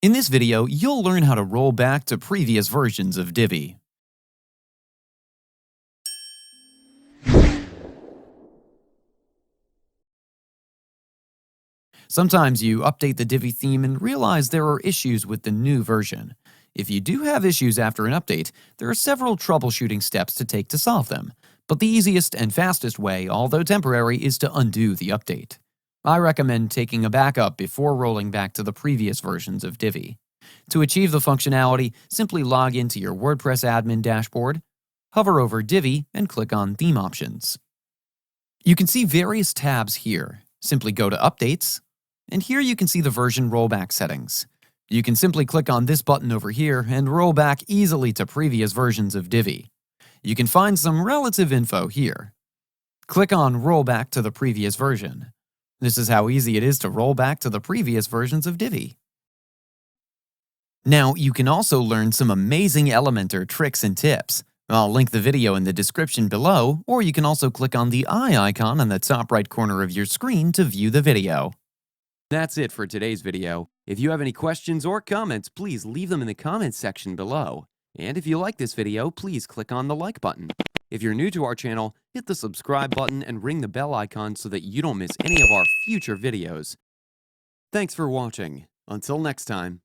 In this video, you'll learn how to roll back to previous versions of Divi. Sometimes you update the Divi theme and realize there are issues with the new version. If you do have issues after an update, there are several troubleshooting steps to take to solve them. But the easiest and fastest way, although temporary, is to undo the update. I recommend taking a backup before rolling back to the previous versions of Divi. To achieve the functionality, simply log into your WordPress admin dashboard, hover over Divi, and click on Theme Options. You can see various tabs here. Simply go to Updates, and here you can see the version rollback settings. You can simply click on this button over here and roll back easily to previous versions of Divi. You can find some relative info here. Click on Roll Back to the previous version. This is how easy it is to roll back to the previous versions of Divi. Now, you can also learn some amazing Elementor tricks and tips. I'll link the video in the description below, or you can also click on the eye icon on the top right corner of your screen to view the video. That's it for today's video. If you have any questions or comments, please leave them in the comments section below. And if you like this video, please click on the like button. If you're new to our channel, hit the subscribe button and ring the bell icon so that you don't miss any of our future videos. Thanks for watching. Until next time.